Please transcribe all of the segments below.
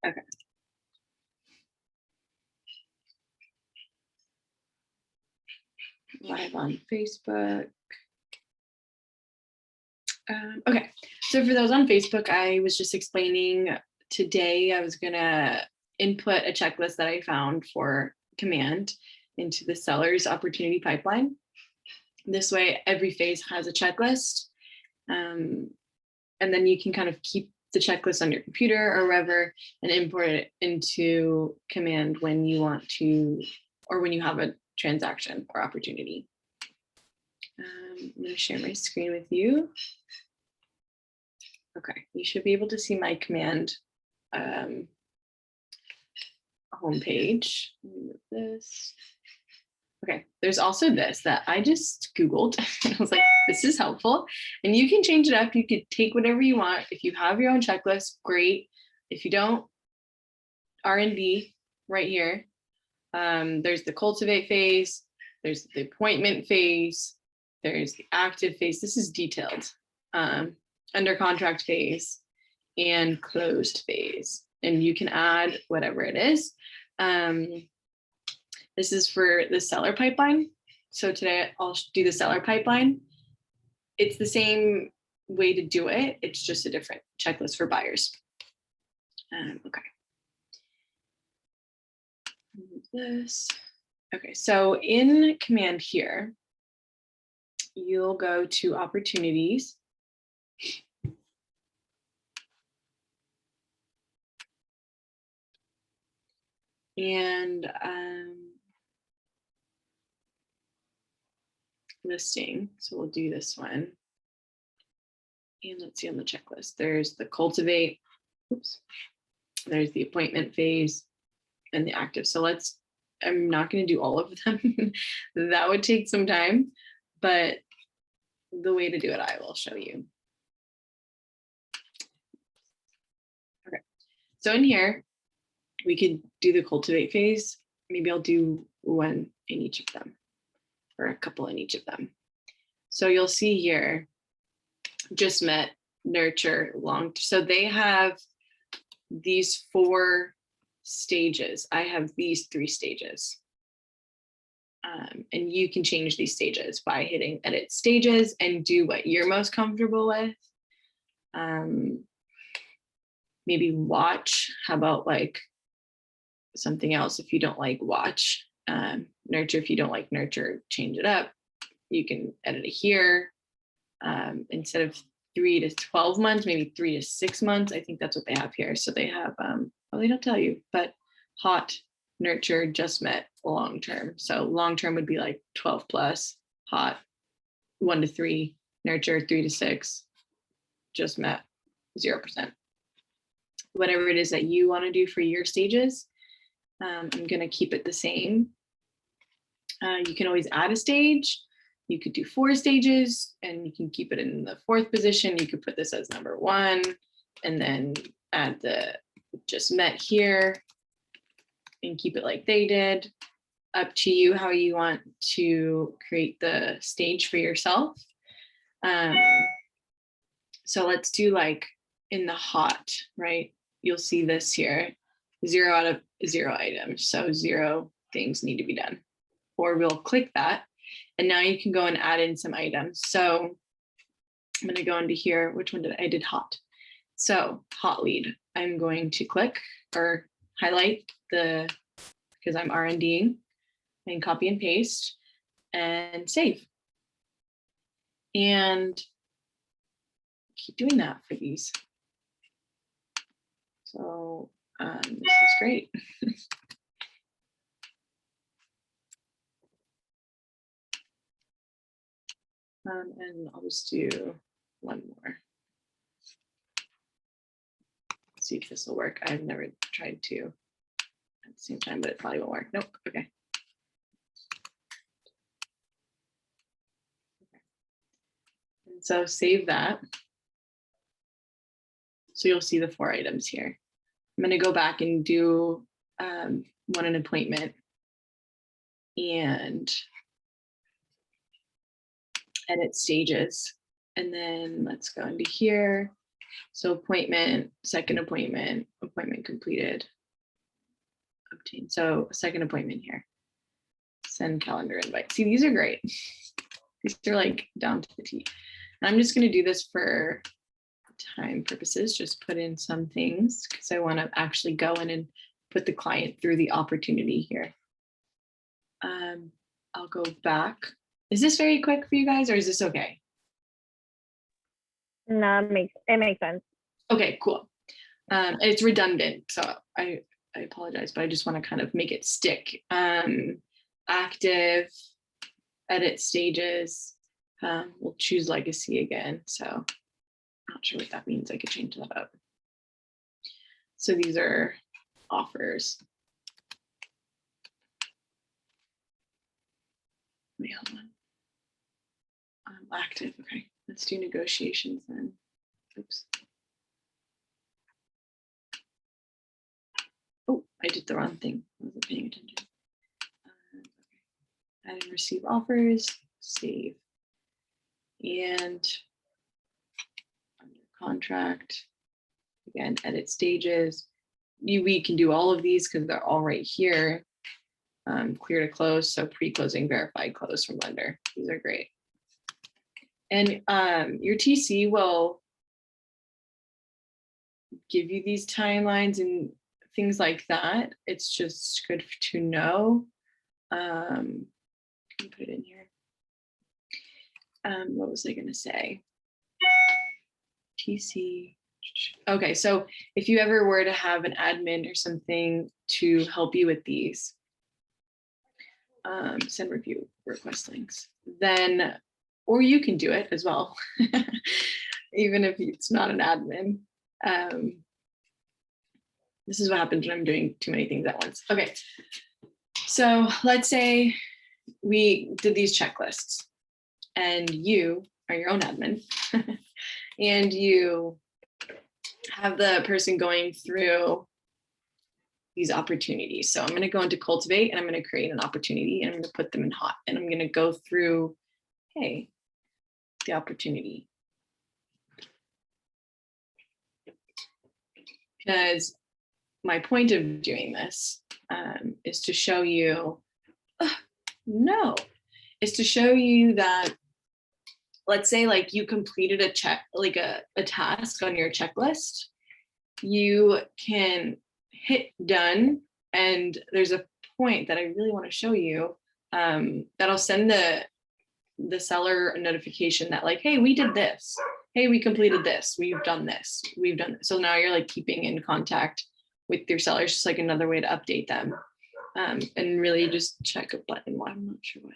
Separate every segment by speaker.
Speaker 1: Okay. Live on Facebook. Okay, so for those on Facebook, I was just explaining today I was gonna input a checklist that I found for Command into the seller's opportunity pipeline. This way, every phase has a checklist. And then you can kind of keep the checklist on your computer or wherever and import it into Command when you want to, or when you have a transaction or opportunity. I'm going to share my screen with you. Okay, you should be able to see my Command homepage. Move this. Okay, there's also this that I just Googled. I was like, this is helpful. And you can change it up. You could take whatever you want. If you have your own checklist, great. If you don't, R&D right here. There's the cultivate phase. There's the appointment phase. There's the active phase. This is detailed. Under contract phase and closed phase. And you can add whatever it is. This is for the seller pipeline. So today I'll do the seller pipeline. It's the same way to do it. It's just a different checklist for buyers. Okay. This. Okay, so in Command here, you'll go to opportunities. And listing. So we'll do this one. And let's see on the checklist. There's the cultivate. Oops. There's the appointment phase and the active. So I'm not going to do all of them. That would take some time, but the way to do it, I will show you. Okay. So in here, we could do the cultivate phase. Maybe I'll do one in each of them, or a couple in each of them. So you'll see here, just met, nurture, long. So they have these 4 stages. I have these 3 stages. And you can change these stages by hitting edit stages and do what you're most comfortable with. Maybe watch. How about like something else if you don't like watch? Nurture, if you don't like nurture, change it up. You can edit it here. Instead of 3 to 12 months, maybe 3 to 6 months. I think that's what they have here. So they have, well, they don't tell you, but hot, nurture, just met, long term. So long term would be like 12 plus, hot, 1 to 3, nurture, 3 to 6, just met, 0%. Whatever it is that you want to do for your stages, I'm going to keep it the same. You can always add a stage. You could do 4 stages and you can keep it in the 4th position. You could put this as number 1 and then add the just met here and keep it like they did. Up to you how you want to create the stage for yourself. So let's do like in the hot, right? You'll see this here, 0 out of 0 items. So 0 things need to be done. Or we'll click that. And now you can go and add in some items. So I'm going to go into here. Which one I did hot. So hot lead. I'm going to click or highlight because I'm R&Ding and copy and paste and save. And keep doing that for these. So this is great. And I'll just do one more. See if this will work. I've never tried to at the same time, but it probably won't work. Nope. Okay. And so save that. So you'll see the 4 items here. I'm going to go back and do one an appointment and edit stages. And then let's go into here So appointment, second appointment, appointment completed, obtained. So second appointment here. Send calendar invite. See, these are great. These are like down to the T. And I'm just going to do this for time purposes, just put in some things because I want to actually go in and put the client through the opportunity here. I'll go back. Is this very quick for you guys or is this okay?
Speaker 2: No, it makes sense.
Speaker 1: Okay, cool. It's redundant, so I apologize, but I just want to kind of make it stick. Active, edit stages. We'll choose legacy again. So not sure what that means. I could change that up. So these are offers. Wait, hold on. Active. Okay, let's do negotiations then. Oops. Oh, I did the wrong thing. I wasn't paying attention. Okay. Add and receive offers. Save. And under contract. Again, edit stages. We can do all of these because they're all right here. Clear to close, so pre-closing, verified, close from lender. These are great. And your TC will give you these timelines and things like that. It's just good to know. Can you put it in here? What was I going to say? TC. Okay, so if you ever were to have an admin or something to help you with these, send review request links, then, or you can do it as well, even if it's not an admin. This is what happens when I'm doing too many things at once. Okay, so let's say we did these checklists and you are your own admin and you have the person going through these opportunities. So I'm going to go into Cultivate and I'm going to create an opportunity and I'm going to put them in hot and I'm going to go through, hey, the opportunity. Because my point of doing this is to show you, is to show you that, let's say like you completed a check, like a task on your checklist, you can hit done and there's a point that I really want to show you that'll send the seller a notification that like, hey, we did this. Hey, we completed this. We've done this. We've done this. So now you're like keeping in contact with your sellers, just like another way to update them. And really just check a button. Well, I'm not sure why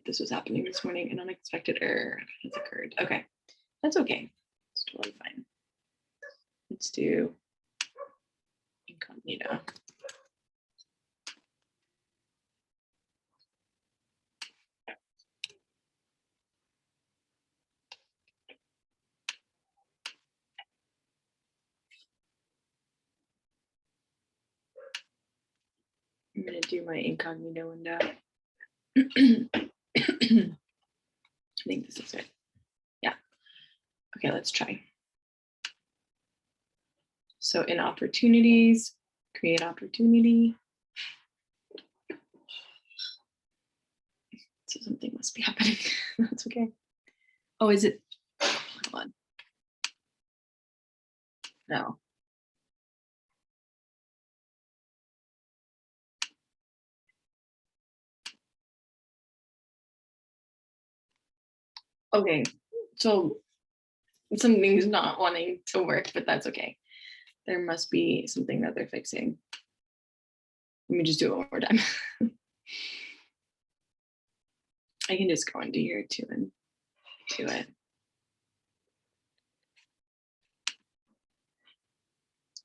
Speaker 1: this was happening this morning. An unexpected error has occurred. Okay, that's okay. It's totally fine. Let's do incognito. I'm going to do my incognito window. I think this is it. Yeah. Okay, let's try. So in opportunities, create opportunity. So something must be happening. That's okay. Oh, is it? Hold on. No. Okay, so something's not wanting to work, but that's okay. There must be something that they're fixing. Let me just do it one more time. I can just go into here too and do it.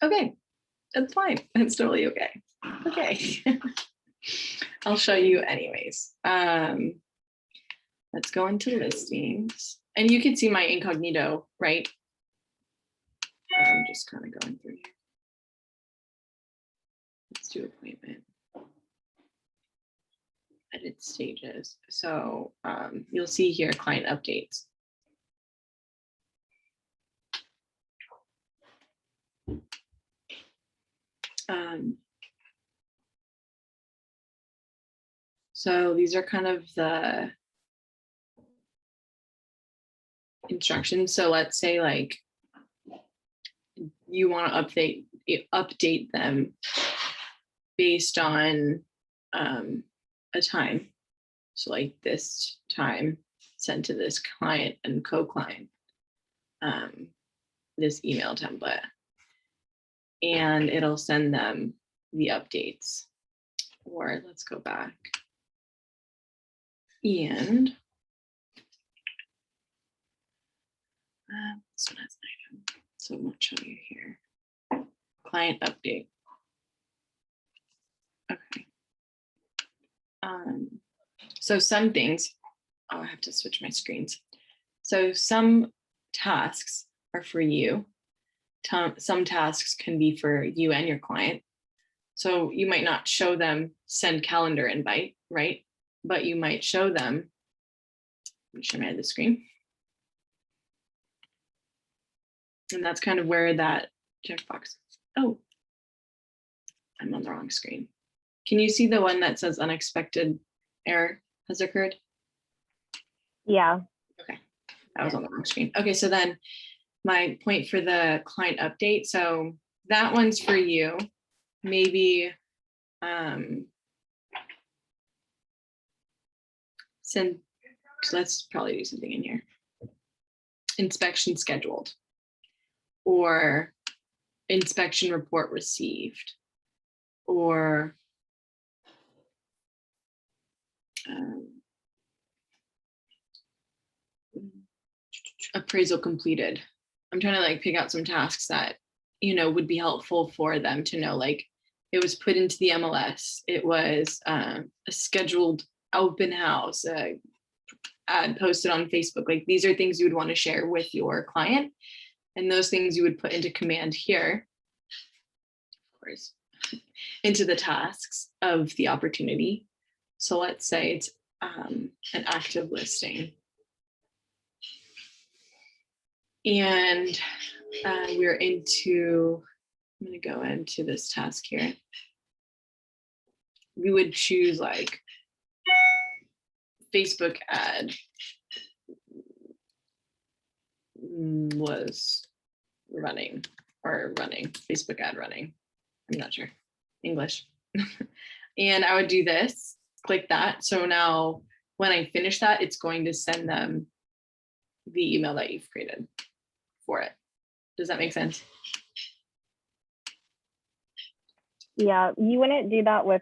Speaker 1: Okay, that's fine. That's totally okay. Okay. I'll show you anyways. Let's go into listings. And you can see my incognito, right? I'm just kind of going through here. Let's do appointment. Edit stages. So you'll see here client updates. So these are kind of the instructions. So let's say like you want to update them based on a time. So like this time sent to this client and co-client, this email template, and it'll send them the updates. Or let's go back. And this one has an item, so I won't show you here. Client update. Okay. So some things, oh, I have to switch my screens. So some tasks are for you. Some tasks can be for you and your client. So you might not show them send calendar invite, right? But you might show them, let me show my other screen. And that's kind of where that checkbox, oh, I'm on the wrong screen. Can you see the one that says unexpected error has occurred?
Speaker 2: Yeah.
Speaker 1: Okay, that was on the wrong screen. Okay, so then my point for the client update. So that one's for you. Maybe send, let's probably do something in here. Inspection scheduled, or inspection report received, or appraisal completed. I'm trying to like pick out some tasks that, you know, would be helpful for them to know, like it was put into the MLS, it was a scheduled open house, ad posted on Facebook. Like these are things you would want to share with your client, and those things you would put into command here, of course, into the tasks of the opportunity. So let's say it's an active listing. And we're into, I'm going to go into this task here. We would choose like Facebook ad was running, or running, Facebook ad running. I'm not sure, English. And I would do this, click that. So now when I finish that, it's going to send them the email that you've created for it. Does that make sense?
Speaker 2: Yeah, you wouldn't do that with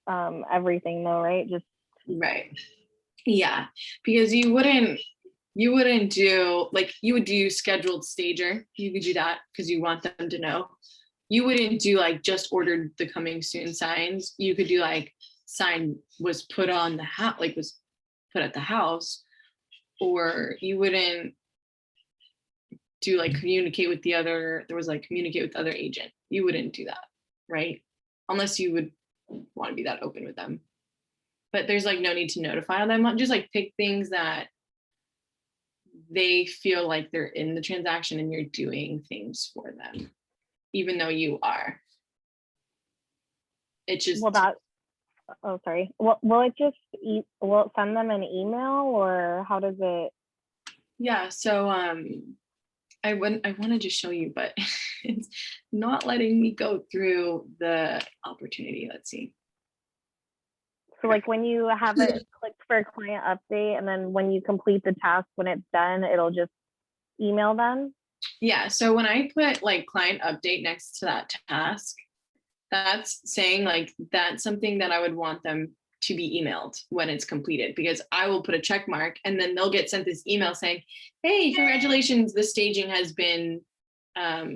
Speaker 2: everything though, right? Just
Speaker 1: right. Yeah, because you wouldn't do, like, you would do scheduled stager. You could do that because you want them to know. You wouldn't do like just ordered the coming soon signs. You could do like sign was put on the house, like was put at the house, or you wouldn't do like communicate with the other, there was like communicate with the other agent. You wouldn't do that, right? Unless you would want to be that open with them. But there's like no need to notify them. Just like pick things that they feel like they're in the transaction and you're doing things for them, even though you are. It just,
Speaker 2: will that, oh sorry, will it just will it send them an email, or how does it?
Speaker 1: yeah, so I wanted to show you, but it's not letting me go through the opportunity. Let's see.
Speaker 2: So like when you have it clicked for a client update, and then when you complete the task, when it's done, it'll just email them?
Speaker 1: Yeah, so when I put like client update next to that task, that's saying like that's something that I would want them to be emailed when it's completed, because I will put a check mark and then they'll get sent this email saying, hey, congratulations, the staging has been, what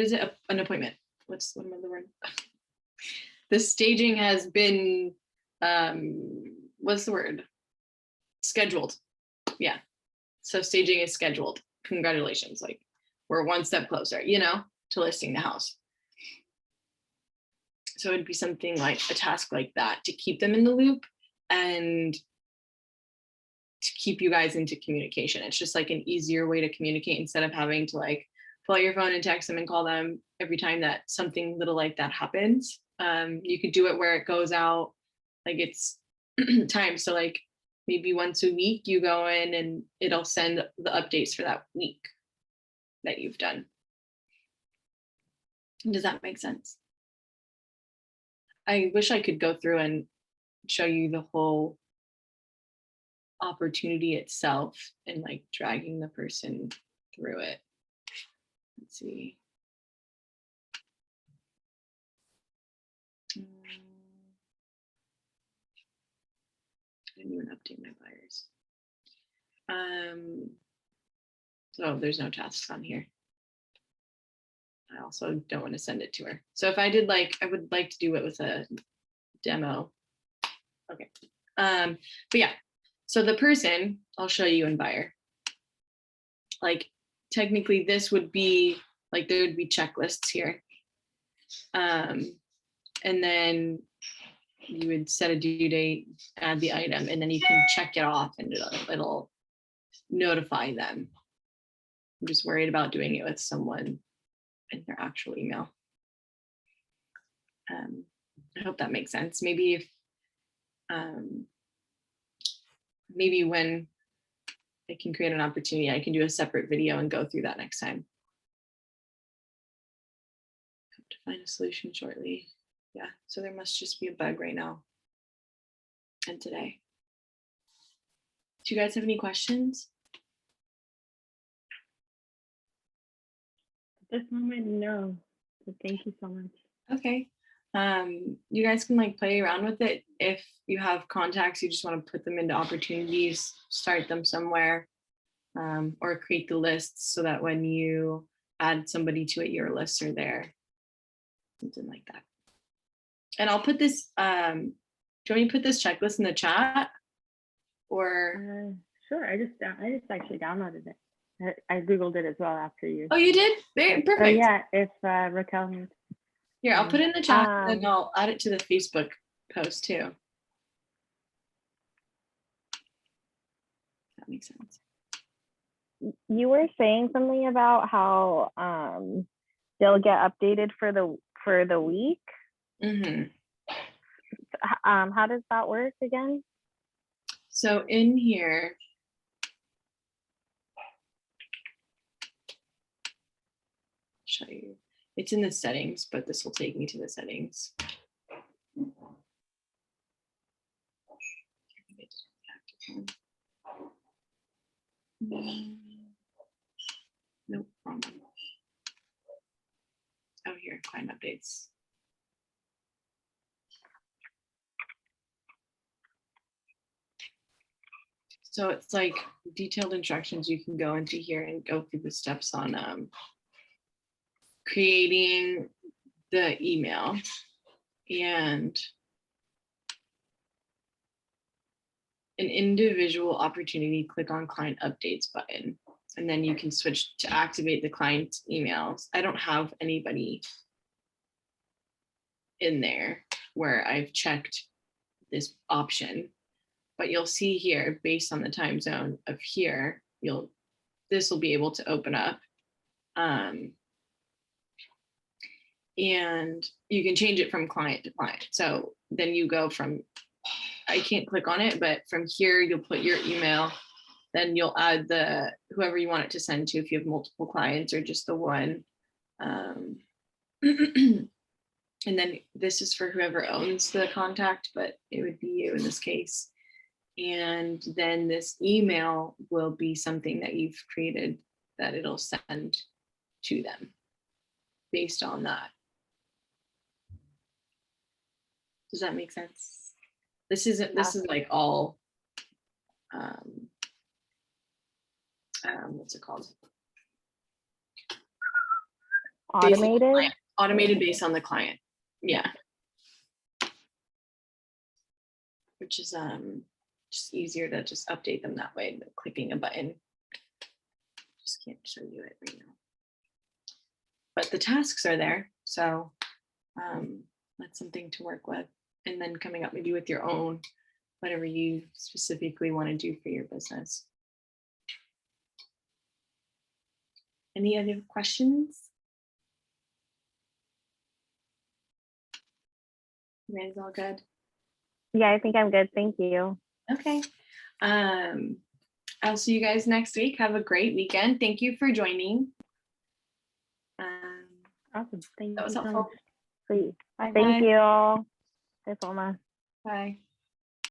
Speaker 1: is it? An appointment. What's the word? The staging has been, what's the word? Scheduled. Yeah. So staging is scheduled. Congratulations. Like we're one step closer, you know, to listing the house. So it'd be something like a task like that to keep them in the loop and to keep you guys into communication. It's just like an easier way to communicate instead of having to like pull out your phone and text them and call them every time that something little like that happens. You could do it where it goes out, like it's time. So like maybe once a week you go in and it'll send the updates for that week that you've done. Does that make sense? I wish I could go through and show you the whole opportunity itself and like dragging the person through it. Let's see. I didn't even update my buyers. So there's no tasks on here. I also don't want to send it to her. So if I did like, I would like to do it with a demo. Okay. But yeah, so the person, I'll show you in buyer. Like technically this would be like, there would be checklists here. And then you would set a due date, add the item, and then you can check it off and it'll notify them. I'm just worried about doing it with someone in their actual email. I hope that makes sense. Maybe if, maybe when I can create an opportunity, I can do a separate video and go through that next time. Hope to find a solution shortly. Yeah, so there must just be a bug right now and today. Do you guys have any questions?
Speaker 2: At this moment, no. But thank you so much.
Speaker 1: Okay. You guys can like play around with it. If you have contacts, you just want to put them into opportunities, start them somewhere, or create the lists so that when you add somebody to it, your lists are there. Something like that. And I'll put this, do you want me to put this checklist in the chat? Or
Speaker 2: Sure, I just actually downloaded it. I Googled it as well after you.
Speaker 1: oh, you did? Very perfect.
Speaker 2: Oh yeah, if Raquel needs.
Speaker 1: Here, I'll put it in the chat and I'll add it to the Facebook post too. That makes sense.
Speaker 2: You were saying something about how they'll get updated for the week.
Speaker 1: Mm-hmm.
Speaker 2: How does that work again?
Speaker 1: So in here, show you. It's in the settings, but this will take me to the settings. Nope, wrong one. Oh, here, client updates. So it's like detailed instructions. You can go into here and go through the steps on creating the email and an individual opportunity, click on client updates button, and then you can switch to activate the client emails. I don't have anybody in there where I've checked this option, but you'll see here based on the time zone of here, this will be able to open up. And you can change it from client to client. So then you go from, I can't click on it, but from here you'll put your email, then you'll add whoever you want it to send to if you have multiple clients or just the one. And then this is for whoever owns the contact, but it would be you in this case. And then this email will be something that you've created that it'll send to them based on that. Does that make sense? This is like all, what's it called?
Speaker 2: Automated?
Speaker 1: Automated based on the client. Yeah. Which is just easier to just update them that way than clicking a button. Just can't show you it right now. But the tasks are there. So that's something to work with. And then coming up maybe with your own, whatever you specifically want to do for your business. Any other questions? You guys all good?
Speaker 2: Yeah, I think I'm good. Thank you.
Speaker 1: Okay. I'll see you guys next week. Have a great weekend. Thank you for joining.
Speaker 2: Awesome. Thank
Speaker 1: That was
Speaker 2: you so
Speaker 1: helpful.
Speaker 2: much. Sweet.
Speaker 1: Bye.
Speaker 2: Thank you. Bye, Palma.
Speaker 1: Bye.